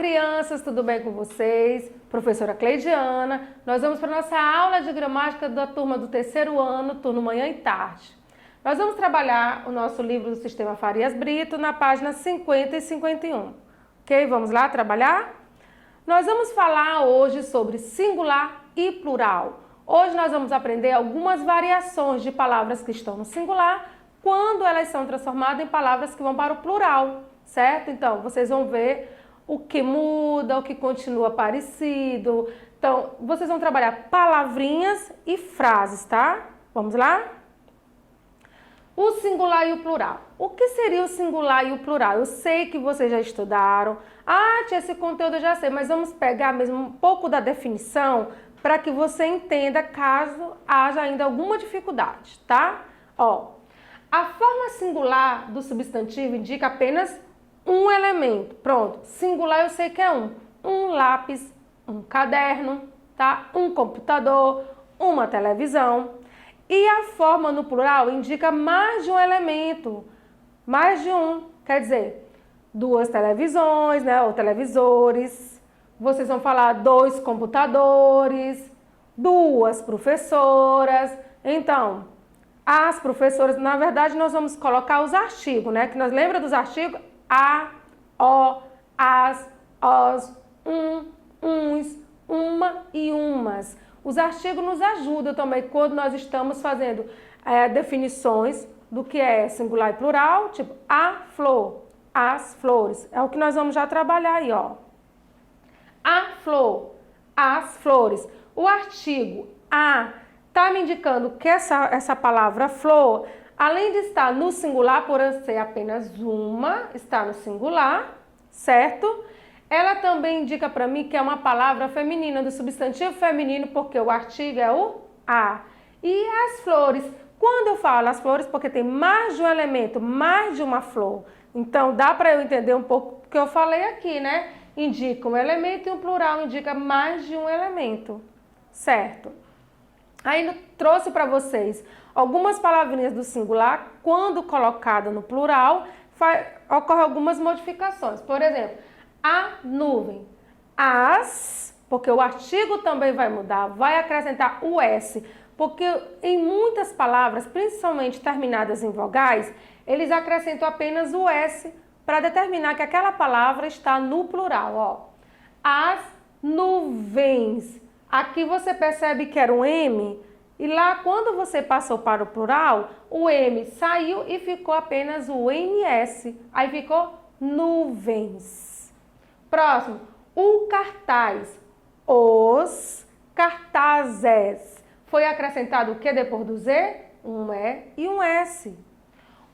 crianças, tudo bem com vocês? Professora Cleidiana, nós vamos para a nossa aula de gramática da turma do terceiro ano, turno manhã e tarde. Nós vamos trabalhar o nosso livro do Sistema Farias Brito na página 50 e 51. Ok? Vamos lá trabalhar? Nós vamos falar hoje sobre singular e plural. Hoje nós vamos aprender algumas variações de palavras que estão no singular quando elas são transformadas em palavras que vão para o plural, certo? Então, vocês vão ver o que muda, o que continua parecido. Então, vocês vão trabalhar palavrinhas e frases, tá? Vamos lá? O singular e o plural. O que seria o singular e o plural? Eu sei que vocês já estudaram. Tia, esse conteúdo eu já sei, mas vamos pegar mesmo um pouco da definição para que você entenda caso haja ainda alguma dificuldade, tá? A forma singular do substantivo indica apenas um elemento. Pronto, singular eu sei que é um lápis, um caderno, tá? Um computador, uma televisão. E a forma no plural indica mais de um elemento, mais de um, quer dizer, duas televisões, né? Ou televisores. Vocês vão falar dois computadores, duas professoras. Então, as professoras, na verdade, nós vamos colocar os artigos, né? Que nós lembra dos artigos? A, o, as, os, uns, uma e umas. Os artigos nos ajudam também quando nós estamos fazendo definições do que é singular e plural, tipo a flor, as flores. É o que nós vamos já trabalhar aí, ó. A flor, as flores. O artigo a está me indicando que essa palavra flor, além de estar no singular, por ser apenas uma, está no singular, certo? Ela também indica para mim que é uma palavra feminina, do substantivo feminino, porque o artigo é o a. E as flores, quando eu falo as flores, porque tem mais de um elemento, mais de uma flor. Então, dá para eu entender um pouco o que eu falei aqui, né? Indica um elemento e um plural indica mais de um elemento, certo? Aí eu trouxe para vocês algumas palavrinhas do singular, quando colocada no plural, ocorre algumas modificações. Por exemplo, a nuvem, as, porque o artigo também vai mudar, vai acrescentar o S, porque em muitas palavras, principalmente terminadas em vogais, eles acrescentam apenas o S para determinar que aquela palavra está no plural, ó. As nuvens. Aqui você percebe que era um M, e lá quando você passou para o plural, o M saiu e ficou apenas o NS. Aí ficou nuvens. Próximo, o cartaz. Os cartazes. Foi acrescentado o que depois do Z? Um E e um S.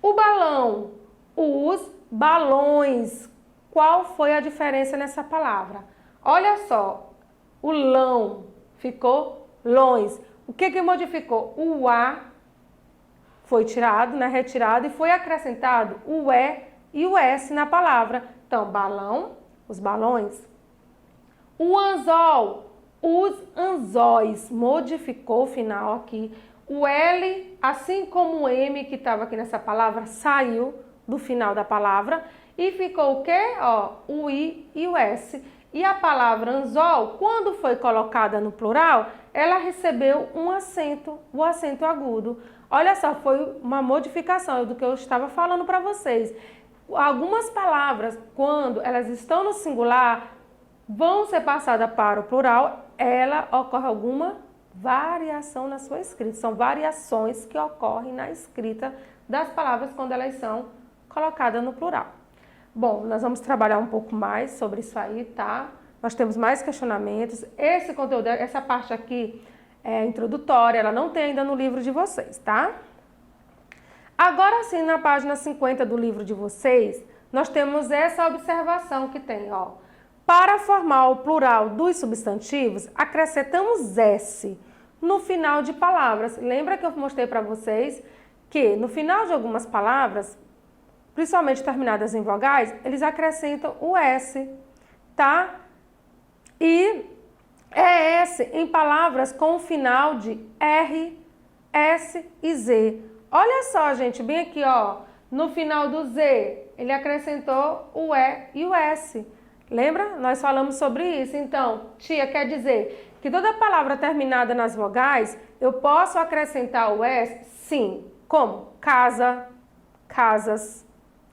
O balão. Os balões. Qual foi a diferença nessa palavra? Olha só. O lão ficou lões. O que modificou? O A foi tirado, né, retirado, e foi acrescentado o E e o S na palavra. Então, balão, os balões. O anzol, os anzóis. Modificou o final aqui. O L, assim como o M que estava aqui nessa palavra, saiu do final da palavra e ficou o quê? O I e o S. E a palavra anzol, quando foi colocada no plural, ela recebeu um acento, o acento agudo. Olha só, foi uma modificação do que eu estava falando para vocês. Algumas palavras, quando elas estão no singular, vão ser passadas para o plural, ela ocorre alguma variação na sua escrita. São variações que ocorrem na escrita das palavras quando elas são colocadas no plural. Bom, nós vamos trabalhar um pouco mais sobre isso aí, tá? Nós temos mais questionamentos. Esse conteúdo, essa parte aqui é introdutória, ela não tem ainda no livro de vocês, tá? Agora sim, na página 50 do livro de vocês, nós temos essa observação que tem, ó. Para formar o plural dos substantivos, acrescentamos S no final de palavras. Lembra que eu mostrei para vocês que no final de algumas palavras, principalmente terminadas em vogais, eles acrescentam o S, tá? E é S em palavras com o final de R, S e Z. Olha só, gente, bem aqui, ó, no final do Z, ele acrescentou o E e o S. Lembra? Nós falamos sobre isso. Então, tia, quer dizer que toda palavra terminada nas vogais, eu posso acrescentar o S? Sim. Como? Casa, casas,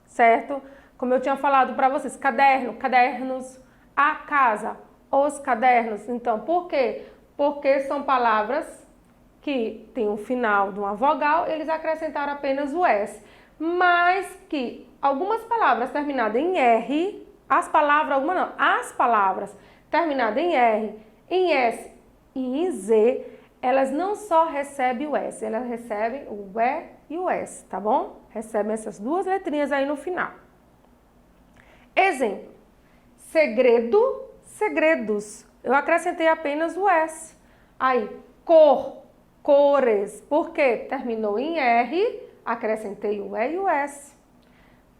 certo? Como eu tinha falado para vocês, caderno, cadernos, a casa, os cadernos. Então, por quê? Porque são palavras que têm o final de uma vogal, eles acrescentaram apenas o S. Mas que algumas palavras terminadas em R, as palavras terminadas em R, em S e em Z, elas não só recebem o S, elas recebem o E e o S, tá bom? Recebem essas duas letrinhas aí no final. Exemplo, segredo, segredos. Eu acrescentei apenas o S. Aí, cor, cores. Por quê? Terminou em R, acrescentei o E e o S.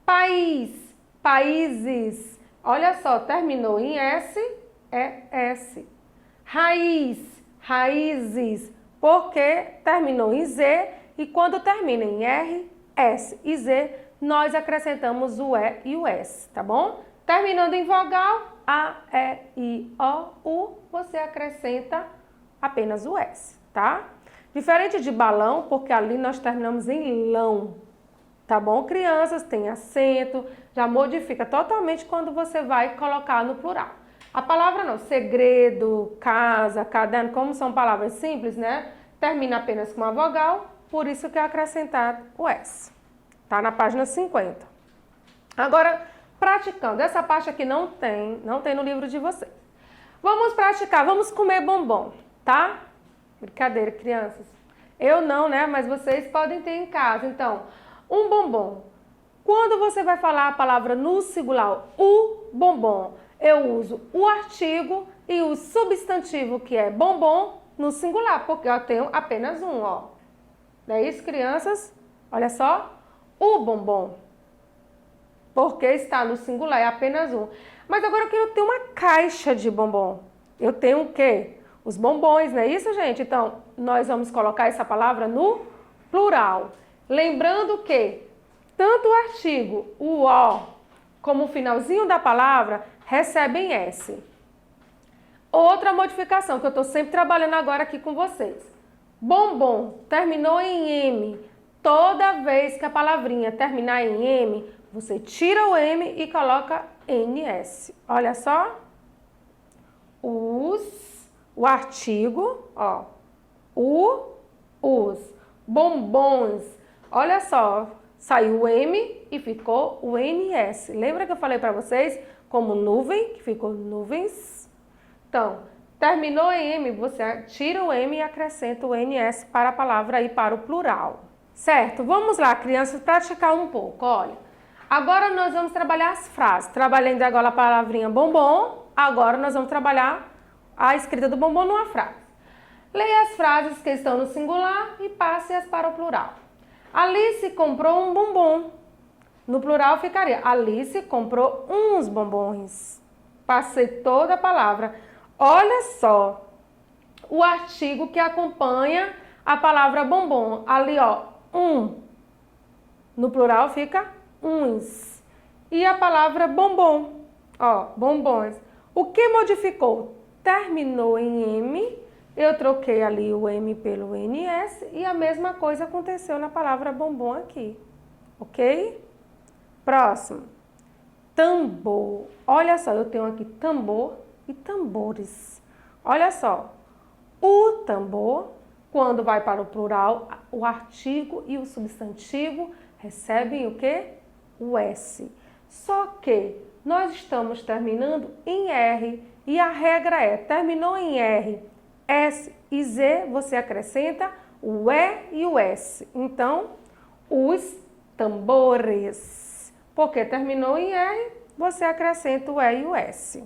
País, países. Olha só, terminou em S, é S. Raiz, raízes. Porque terminou em Z e quando termina em R, S e Z, nós acrescentamos o E e o S, tá bom? Terminando em vogal, A, E, I, O, U, você acrescenta apenas o S, tá? Diferente de balão, porque ali nós terminamos em lão, tá bom? Crianças, tem acento, já modifica totalmente quando você vai colocar no plural. A palavra não, segredo, casa, caderno, como são palavras simples, né? Termina apenas com uma vogal, por isso que é acrescentado o S. Tá na página 50. Agora, praticando. Essa parte aqui não tem no livro de vocês. Vamos praticar, vamos comer bombom, tá? Brincadeira, crianças. Eu não, né? Mas vocês podem ter em casa. Então, um bombom. Quando você vai falar a palavra no singular, o bombom, eu uso o artigo e o substantivo, que é bombom, no singular, porque eu tenho apenas um, ó. Não é isso, crianças? Olha só. O bombom. Porque está no singular, é apenas um. Mas agora eu quero ter uma caixa de bombom. Eu tenho o quê? Os bombons, não é isso, gente? Então, nós vamos colocar essa palavra no plural. Lembrando que tanto o artigo, o O, como o finalzinho da palavra, recebem S. Outra modificação que eu estou sempre trabalhando agora aqui com vocês. Bombom, terminou em M. Toda vez que a palavrinha terminar em M, você tira o M e coloca NS. Olha só. O artigo, ó. Os. Bombons. Olha só. Saiu o M e ficou o NS. Lembra que eu falei para vocês como nuvem, que ficou nuvens? Então, terminou em M, você tira o M e acrescenta o NS para a palavra e para o plural. Certo? Vamos lá, crianças, praticar um pouco. Olha, agora nós vamos trabalhar as frases. Trabalhei ainda agora a palavrinha bombom, agora nós vamos trabalhar a escrita do bombom numa frase. Leia as frases que estão no singular e passe-as para o plural. Alice comprou um bombom. No plural ficaria, Alice comprou uns bombons. Passei toda a palavra. Olha só, o artigo que acompanha a palavra bombom. Ali, ó, um. No plural fica uns. E a palavra bombom, ó, bombons. O que modificou? Terminou em M, eu troquei ali o M pelo NS e a mesma coisa aconteceu na palavra bombom aqui, ok? Próximo. Tambor. Olha só, eu tenho aqui tambor e tambores. Olha só, o tambor, quando vai para o plural, o artigo e o substantivo recebem o quê? O S. Só que nós estamos terminando em R e a regra é, terminou em R, S e Z, você acrescenta o E e o S. Então, os tambores. Porque terminou em R, você acrescenta o E e o S.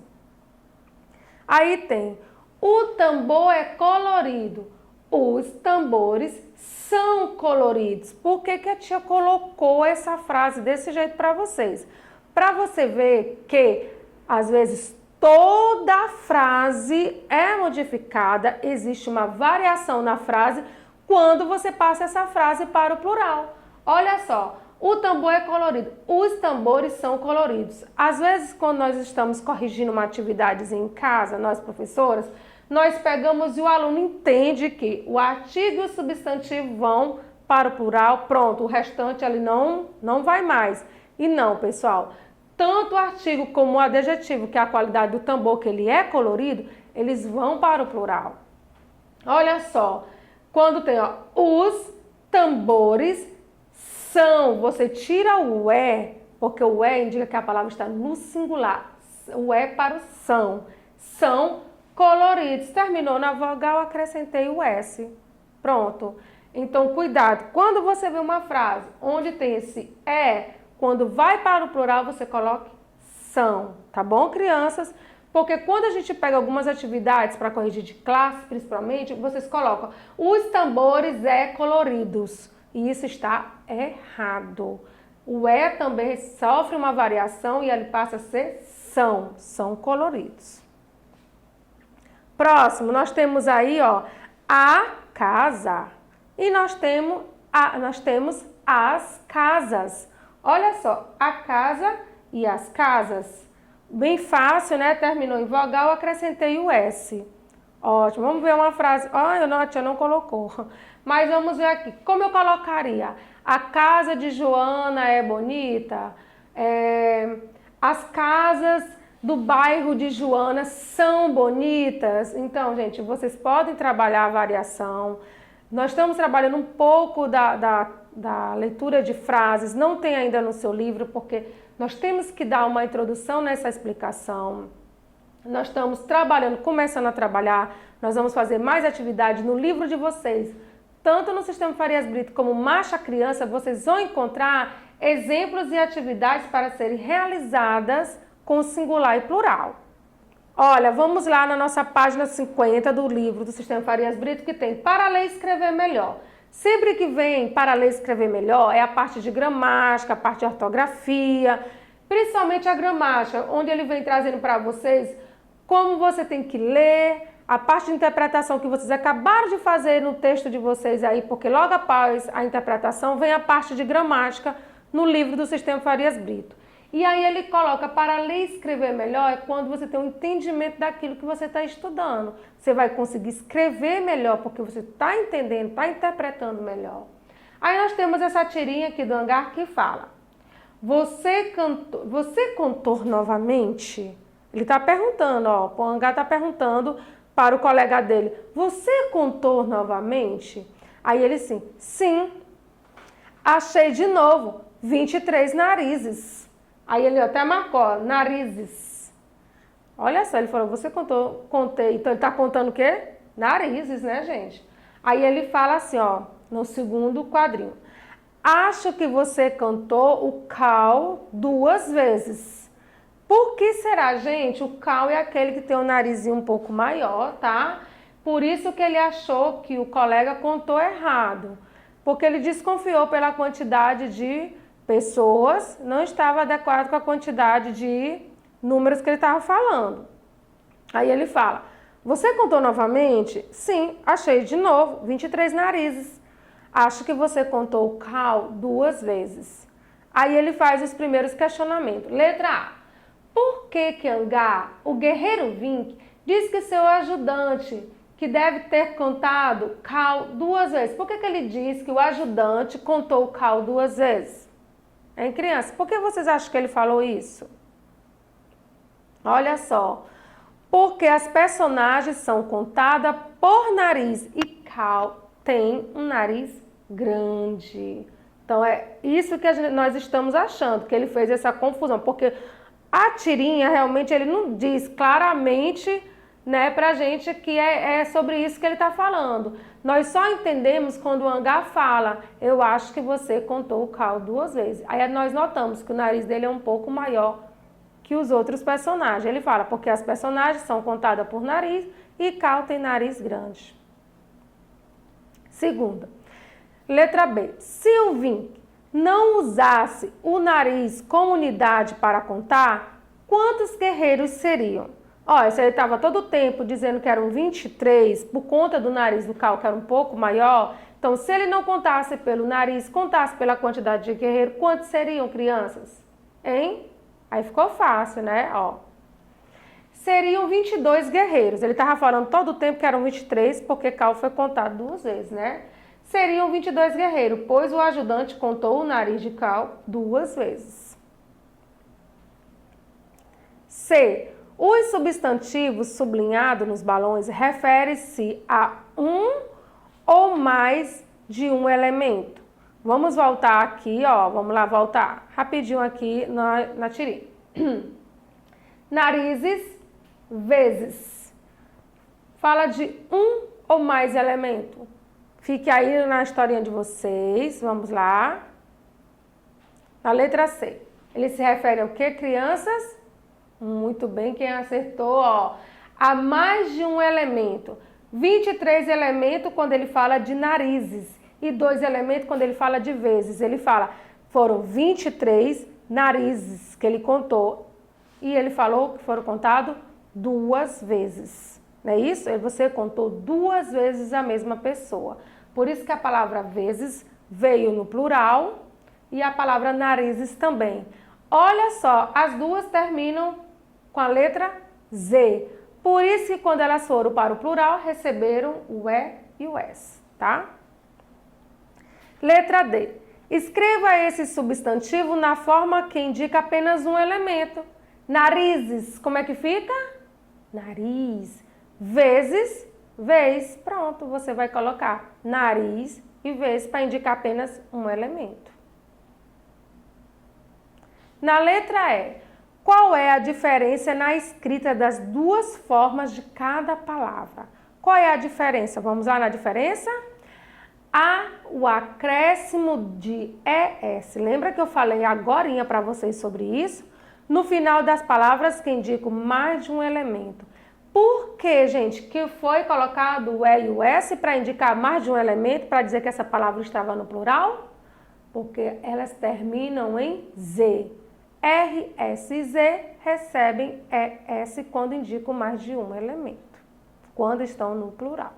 Aí tem, o tambor é colorido. Os tambores são coloridos. Por que que a tia colocou essa frase desse jeito para vocês? Para você ver que, às vezes, toda a frase é modificada, existe uma variação na frase quando você passa essa frase para o plural. Olha só, o tambor é colorido. Os tambores são coloridos. Às vezes, quando nós estamos corrigindo uma atividade em casa, nós professoras, nós pegamos e o aluno entende que o artigo e o substantivo vão para o plural, pronto, o restante ali não vai mais. E não, pessoal, tanto o artigo como o adjetivo, que é a qualidade do tambor, que ele é colorido, eles vão para o plural. Olha só, quando tem os tambores são, você tira o é, porque o é indica que a palavra está no singular. O é para o são coloridos. Terminou na vogal, acrescentei o S. Pronto. Então, cuidado. Quando você vê uma frase onde tem esse é, quando vai para o plural, você coloca são. Tá bom, crianças? Porque quando a gente pega algumas atividades para corrigir de classe, principalmente, vocês colocam os tambores é coloridos. E isso está errado. O é também sofre uma variação e ele passa a ser são coloridos. Próximo, nós temos aí, a casa. E nós temos as casas. Olha só, a casa e as casas. Bem fácil, né? Terminou em vogal, acrescentei o S. Ótimo, vamos ver uma frase. A tia não colocou. Mas vamos ver aqui. Como eu colocaria? A casa de Joana é bonita? As casas do bairro de Joana são bonitas? Então, gente, vocês podem trabalhar a variação. Nós estamos trabalhando um pouco da leitura de frases. Não tem ainda no seu livro, porque nós temos que dar uma introdução nessa explicação. Nós estamos trabalhando, começando a trabalhar. Nós vamos fazer mais atividades no livro de vocês. Tanto no Sistema Farias Brito como Marcha Criança, vocês vão encontrar exemplos e atividades para serem realizadas com singular e plural. Olha, vamos lá na nossa página 50 do livro do Sistema Farias Brito, que tem para ler e escrever melhor. Sempre que vem para ler e escrever melhor, é a parte de gramática, a parte de ortografia, principalmente a gramática, onde ele vem trazendo para vocês como você tem que ler, a parte de interpretação que vocês acabaram de fazer no texto de vocês aí, porque logo após a interpretação vem a parte de gramática no livro do Sistema Farias Brito. E aí ele coloca para ler e escrever melhor é quando você tem um entendimento daquilo que você está estudando. Você vai conseguir escrever melhor porque você está entendendo, está interpretando melhor. Aí nós temos essa tirinha aqui do hangar que fala: Você contou novamente? Ele está perguntando, o hangar está perguntando para o colega dele: Você contou novamente? Aí ele sim, achei de novo 23 narizes. Aí ele até marcou, narizes. Olha só, ele falou, você contou, contei. Então ele está contando o quê? Narizes, né, gente? Aí ele fala assim, no segundo quadrinho. Acho que você cantou o cal 2 vezes. Por que será, gente? O cal é aquele que tem o narizinho um pouco maior, tá? Por isso que ele achou que o colega contou errado. Porque ele desconfiou pela quantidade de pessoas, não estava adequado com a quantidade de números que ele estava falando. Aí ele fala, você contou novamente? Sim, achei de novo, 23 narizes. Acho que você contou o cal 2 vezes. Aí ele faz os primeiros questionamentos. Letra A. Por que hangar, o guerreiro Vink, diz que seu ajudante, que deve ter contado cal 2 vezes? Por que ele diz que o ajudante contou o cal 2 vezes? Hein, criança? Por que vocês acham que ele falou isso? Olha só. Porque as personagens são contadas por nariz e cal tem um nariz grande. Então é isso que nós estamos achando, que ele fez essa confusão. Porque a tirinha realmente ele não diz claramente, né, pra gente que é sobre isso que ele está falando. Nós só entendemos quando o hangar fala, eu acho que você contou o cal 2 vezes. Aí nós notamos que o nariz dele é um pouco maior que os outros personagens. Ele fala, porque as personagens são contadas por nariz e cal tem nariz grande. Segunda, letra B. Se o Vink não usasse o nariz como unidade para contar, quantos guerreiros seriam? Olha, se ele estava todo o tempo dizendo que eram 23, por conta do nariz do cal que era um pouco maior, Então, se ele não contasse pelo nariz, contasse pela quantidade de guerreiro, quantos seriam, crianças? Hein? Aí ficou fácil, né? Ó. Seriam 22 guerreiros. Ele estava falando todo o tempo que eram 23, porque Cal foi contado 2 vezes, né? Seriam 22 guerreiros, pois o ajudante contou o nariz de Cal 2 vezes. C. Os substantivos sublinhados nos balões referem-se a um ou mais de um elemento. Vamos voltar aqui, ó. Vamos lá voltar rapidinho aqui na tirinha. Narizes vezes. Fala de um ou mais elemento. Fique aí na historinha de vocês. Vamos lá. Na letra C. Ele se refere ao que, crianças? Muito bem, quem acertou, ó. A mais de um elemento. 23 elementos quando ele fala de narizes. E 2 elementos quando ele fala de vezes. Ele fala, foram 23 narizes que ele contou. E ele falou que foram contados 2 vezes. Não é isso? Você contou 2 vezes a mesma pessoa. Por isso que a palavra vezes veio no plural e a palavra narizes também. Olha só, as duas terminam com a letra Z. Por isso que quando elas foram para o plural, receberam o E e o S, tá? Letra D. Escreva esse substantivo na forma que indica apenas um elemento. Narizes, como é que fica? Nariz. Vezes, vez. Pronto, você vai colocar nariz e vez para indicar apenas um elemento. Na letra E, qual é a diferença na escrita das 2 formas de cada palavra? Qual é a diferença? Vamos lá na diferença? Há o acréscimo de ES. Lembra que eu falei agorinha para vocês sobre isso? No final das palavras que indicam mais de um elemento. Por que, gente, que foi colocado o E e o S para indicar mais de um elemento, para dizer que essa palavra estava no plural? Porque elas terminam em Z. R, S e Z recebem ES quando indicam mais de um elemento, quando estão no plural.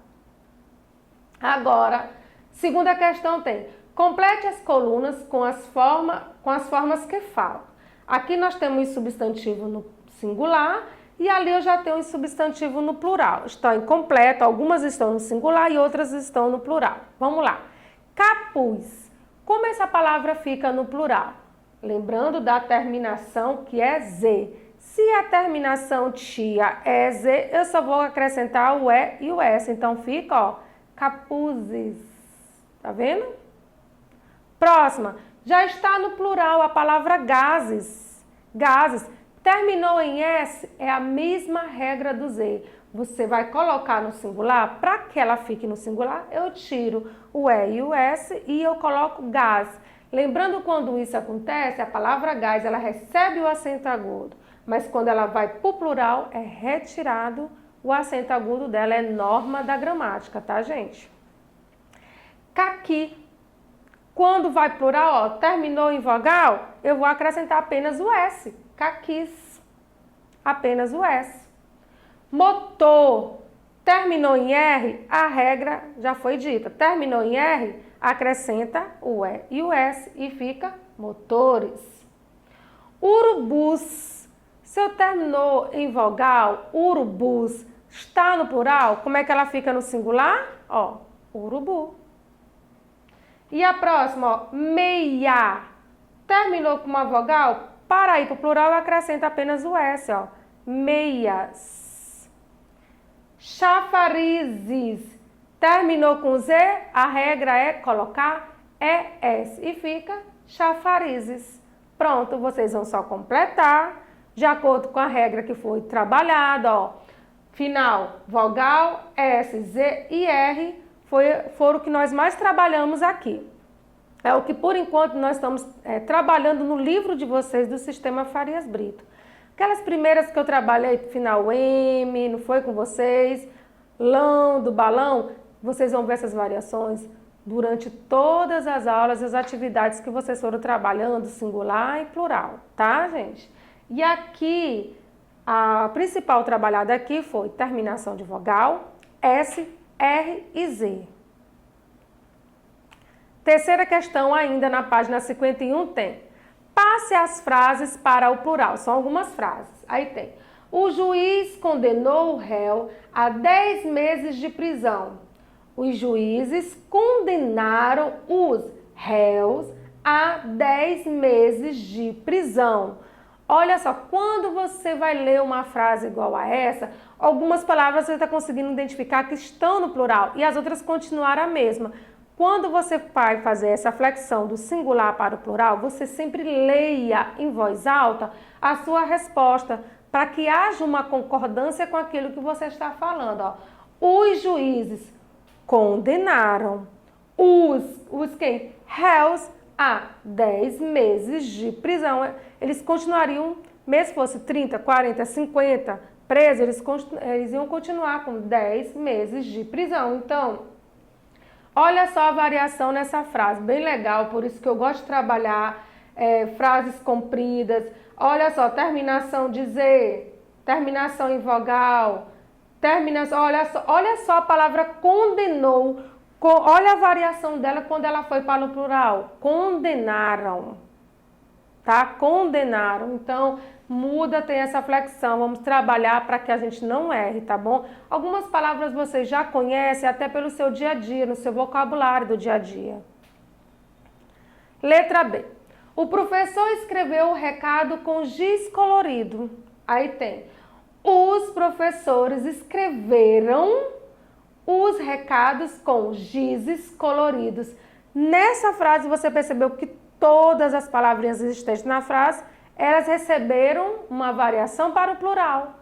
Agora, segunda questão tem, complete as colunas com as formas que falam. Aqui nós temos substantivo no singular e ali eu já tenho um substantivo no plural. Estão incompleto, algumas estão no singular e outras estão no plural. Vamos lá. Capuz. Como essa palavra fica no plural? Lembrando da terminação que é Z. Se a terminação tia é Z, eu só vou acrescentar o E e o S. Então fica, ó, capuzes. Tá vendo? Próxima. Já está no plural a palavra gases. Gases. Terminou em S, é a mesma regra do Z. Você vai colocar no singular, para que ela fique no singular, eu tiro o E e o S e eu coloco gás. Lembrando quando isso acontece, a palavra gás, ela recebe o acento agudo, mas quando ela vai para o plural, é retirado o acento agudo dela, é norma da gramática, tá, gente? Caqui. Quando vai plural, ó, terminou em vogal, eu vou acrescentar apenas o S. Caquis. Apenas o S. Motor. Terminou em R, a regra já foi dita. Terminou em R, acrescenta o E e o S e fica motores. Urubus. Se eu terminou em vogal, urubus, está no plural, como é que ela fica no singular? Ó, urubu. E a próxima, ó, meia. Terminou com uma vogal, para ir para o plural, acrescenta apenas o S, ó. Meias. Chafarizes. Terminou com Z, a regra é colocar ES e fica chafarizes. Pronto, vocês vão só completar de acordo com a regra que foi trabalhada, ó. Final, vogal, S, Z e R foram o que nós mais trabalhamos aqui. É o que, por enquanto, nós estamos trabalhando no livro de vocês do Sistema Farias Brito. Aquelas primeiras que eu trabalhei, final M, não foi com vocês? Lão, do balão, vocês vão ver essas variações durante todas as aulas, as atividades que vocês foram trabalhando, singular e plural, tá, gente? E aqui, a principal trabalhada aqui foi terminação de vogal, S, R e Z. Terceira questão, ainda na página 51, tem: passe as frases para o plural. São algumas frases. Aí tem: o juiz condenou o réu a 10 meses de prisão. Os juízes condenaram os réus a 10 meses de prisão. Olha só, quando você vai ler uma frase igual a essa, algumas palavras você está conseguindo identificar que estão no plural e as outras continuaram a mesma. Quando você vai fazer essa flexão do singular para o plural, você sempre leia em voz alta a sua resposta, para que haja uma concordância com aquilo que você está falando. Ó. Os juízes condenaram os quem? Réus a 10 meses de prisão. Eles continuariam, mesmo se fosse 30, 40, 50 presos, eles iam continuar com 10 meses de prisão. Então, olha só a variação nessa frase, bem legal, por isso que eu gosto de trabalhar frases compridas. Olha só, terminação de Z, terminação em vogal, terminação, olha só a palavra condenou, olha a variação dela quando ela foi para o plural, condenaram, tá? Condenaram, então muda, tem essa flexão, vamos trabalhar para que a gente não erre, tá bom? Algumas palavras vocês já conhecem até pelo seu dia a dia, no seu vocabulário do dia a dia. Letra B. O professor escreveu o recado com giz colorido. Aí tem: os professores escreveram os recados com gizes coloridos. Nessa frase você percebeu que todas as palavrinhas existentes na frase, elas receberam uma variação para o plural.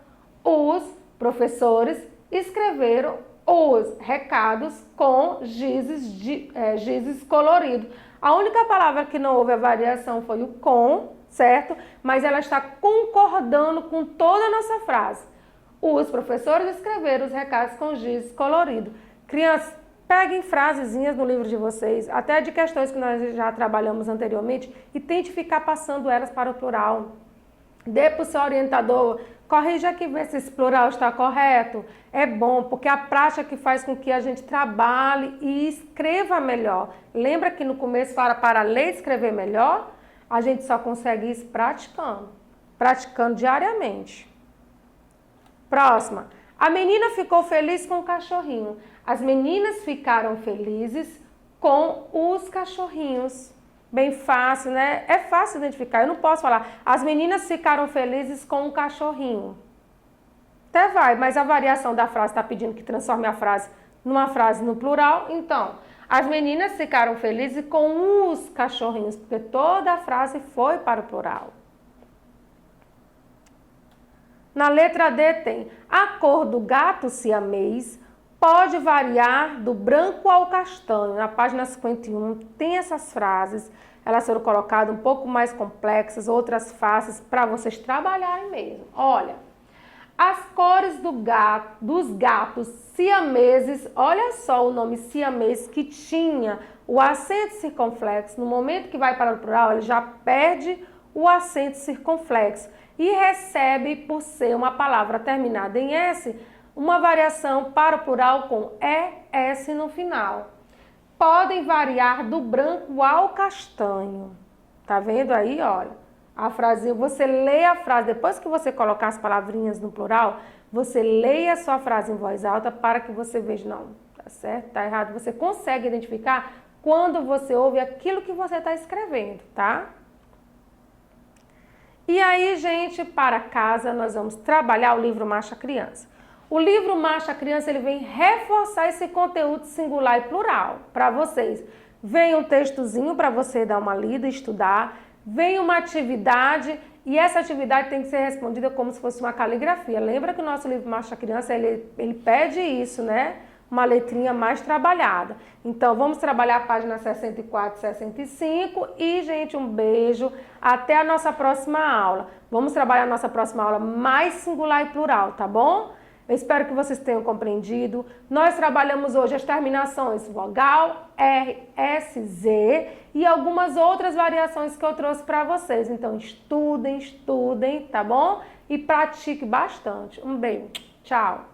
Os professores escreveram os recados com gizes coloridos. A única palavra que não houve a variação foi o com, certo? Mas ela está concordando com toda a nossa frase. Os professores escreveram os recados com giz colorido. Crianças, peguem frasezinhas no livro de vocês, até de questões que nós já trabalhamos anteriormente, e tente ficar passando elas para o plural. Dê para o seu orientador, corrija aqui, vê se esse plural está correto. É bom, porque a prática que faz com que a gente trabalhe e escreva melhor. Lembra que no começo fala para ler e escrever melhor? A gente só consegue isso praticando diariamente. Próxima. A menina ficou feliz com o cachorrinho. As meninas ficaram felizes com os cachorrinhos. Bem fácil, né? É fácil identificar. Eu não posso falar, as meninas ficaram felizes com o cachorrinho. Até vai, mas a variação da frase está pedindo que transforme a frase numa frase no plural. Então, as meninas ficaram felizes com os cachorrinhos, porque toda a frase foi para o plural. Na letra D tem: a cor do gato siamês pode variar do branco ao castanho. Na página 51 tem essas frases, elas foram colocadas um pouco mais complexas, outras fáceis para vocês trabalharem mesmo. Olha, as cores dos gatos siameses, olha só o nome siamês que tinha o acento circunflexo. No momento que vai para o plural, ele já perde o acento circunflexo e recebe, por ser uma palavra terminada em S, uma variação para o plural com ES no final. Podem variar do branco ao castanho. Tá vendo aí, olha? A frase, você lê a frase, depois que você colocar as palavrinhas no plural, você leia a sua frase em voz alta para que você veja, não, tá certo, tá errado. Você consegue identificar quando você ouve aquilo que você está escrevendo, tá? E aí, gente, para casa, nós vamos trabalhar o livro Marcha Criança. O livro Marcha Criança, ele vem reforçar esse conteúdo singular e plural para vocês. Vem um textozinho para você dar uma lida, estudar. Vem uma atividade e essa atividade tem que ser respondida como se fosse uma caligrafia. Lembra que o nosso livro Marcha Criança, ele pede isso, né? Uma letrinha mais trabalhada. Então, vamos trabalhar a página 64 e 65 e, gente, um beijo. Até a nossa próxima aula. Vamos trabalhar a nossa próxima aula mais singular e plural, tá bom? Eu espero que vocês tenham compreendido. Nós trabalhamos hoje as terminações vogal, R, S, Z e algumas outras variações que eu trouxe para vocês. Então, estudem, tá bom? E pratique bastante. Um beijo. Tchau.